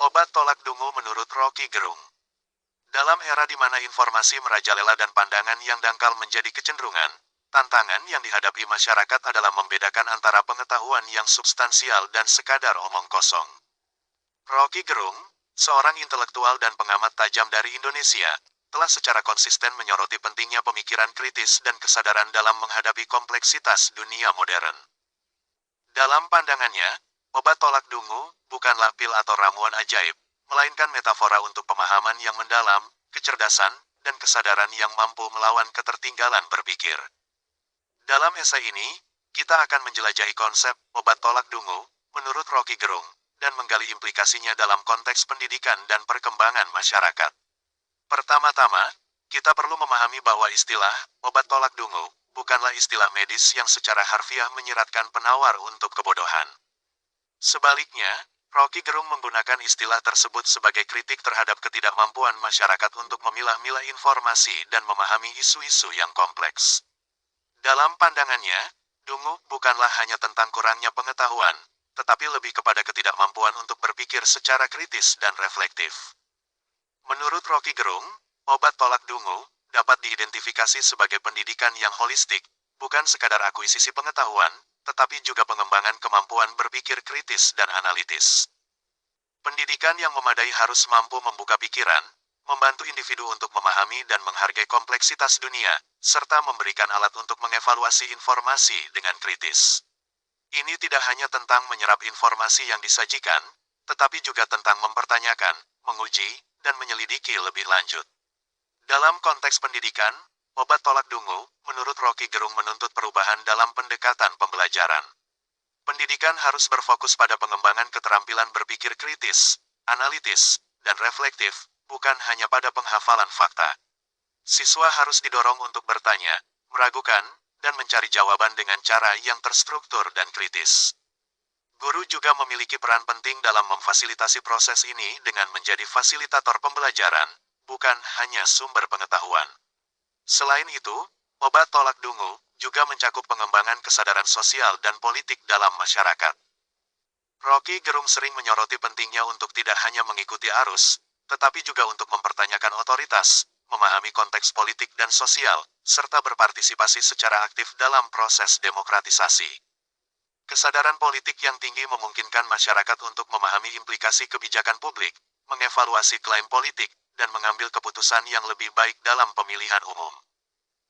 Obat tolak dungu menurut Rocky Gerung. Dalam era di mana informasi merajalela dan pandangan yang dangkal menjadi kecenderungan, tantangan yang dihadapi masyarakat adalah membedakan antara pengetahuan yang substansial dan sekadar omong kosong. Rocky Gerung, seorang intelektual dan pengamat tajam dari Indonesia, telah secara konsisten menyoroti pentingnya pemikiran kritis dan kesadaran dalam menghadapi kompleksitas dunia modern. Dalam pandangannya, obat tolak dungu bukanlah pil atau ramuan ajaib, melainkan metafora untuk pemahaman yang mendalam, kecerdasan, dan kesadaran yang mampu melawan ketertinggalan berpikir. Dalam esai ini, kita akan menjelajahi konsep obat tolak dungu menurut Rocky Gerung dan menggali implikasinya dalam konteks pendidikan dan perkembangan masyarakat. Pertama-tama, kita perlu memahami bahwa istilah obat tolak dungu bukanlah istilah medis yang secara harfiah menyiratkan penawar untuk kebodohan. Sebaliknya, Rocky Gerung menggunakan istilah tersebut sebagai kritik terhadap ketidakmampuan masyarakat untuk memilah-milah informasi dan memahami isu-isu yang kompleks. Dalam pandangannya, dungu bukanlah hanya tentang kurangnya pengetahuan, tetapi lebih kepada ketidakmampuan untuk berpikir secara kritis dan reflektif. Menurut Rocky Gerung, obat tolak dungu dapat diidentifikasi sebagai pendidikan yang holistik, bukan sekadar akuisisi pengetahuan, tetapi juga pengembangan kemampuan berpikir kritis dan analitis. Pendidikan yang memadai harus mampu membuka pikiran, membantu individu untuk memahami dan menghargai kompleksitas dunia, serta memberikan alat untuk mengevaluasi informasi dengan kritis. Ini tidak hanya tentang menyerap informasi yang disajikan, tetapi juga tentang mempertanyakan, menguji, dan menyelidiki lebih lanjut. Dalam konteks pendidikan, obat tolak dungu, menurut Rocky Gerung menuntut perubahan dalam pendekatan pembelajaran. Pendidikan harus berfokus pada pengembangan keterampilan berpikir kritis, analitis, dan reflektif, bukan hanya pada penghafalan fakta. Siswa harus didorong untuk bertanya, meragukan, dan mencari jawaban dengan cara yang terstruktur dan kritis. Guru juga memiliki peran penting dalam memfasilitasi proses ini dengan menjadi fasilitator pembelajaran, bukan hanya sumber pengetahuan. Selain itu, obat tolak dungu juga mencakup pengembangan kesadaran sosial dan politik dalam masyarakat. Rocky Gerung sering menyoroti pentingnya untuk tidak hanya mengikuti arus, tetapi juga untuk mempertanyakan otoritas, memahami konteks politik dan sosial, serta berpartisipasi secara aktif dalam proses demokratisasi. Kesadaran politik yang tinggi memungkinkan masyarakat untuk memahami implikasi kebijakan publik, mengevaluasi klaim politik, dan mengambil keputusan yang lebih baik dalam pemilihan umum.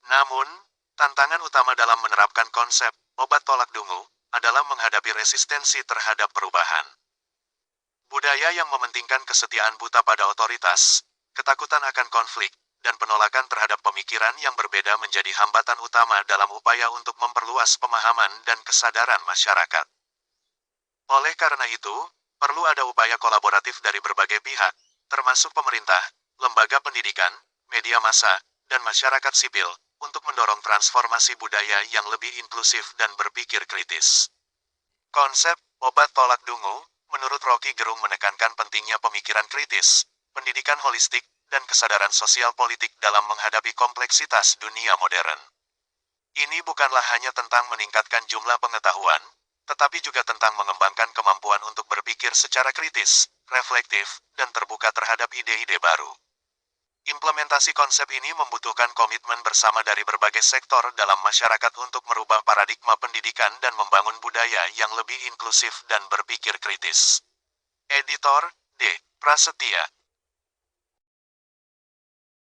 Namun, tantangan utama dalam menerapkan konsep obat tolak dungu adalah menghadapi resistensi terhadap perubahan. Budaya yang mementingkan kesetiaan buta pada otoritas, ketakutan akan konflik, dan penolakan terhadap pemikiran yang berbeda menjadi hambatan utama dalam upaya untuk memperluas pemahaman dan kesadaran masyarakat. Oleh karena itu, perlu ada upaya kolaboratif dari berbagai pihak, termasuk pemerintah, lembaga pendidikan, media massa, dan masyarakat sipil, untuk mendorong transformasi budaya yang lebih inklusif dan berpikir kritis. Konsep obat tolak dungu, menurut Rocky Gerung menekankan pentingnya pemikiran kritis, pendidikan holistik, dan kesadaran sosial politik dalam menghadapi kompleksitas dunia modern. Ini bukanlah hanya tentang meningkatkan jumlah pengetahuan, tetapi juga tentang mengembangkan kemampuan untuk berpikir secara kritis, reflektif, dan terbuka terhadap ide-ide baru. Implementasi konsep ini membutuhkan komitmen bersama dari berbagai sektor dalam masyarakat untuk merubah paradigma pendidikan dan membangun budaya yang lebih inklusif dan berpikir kritis. Editor D. Prasetya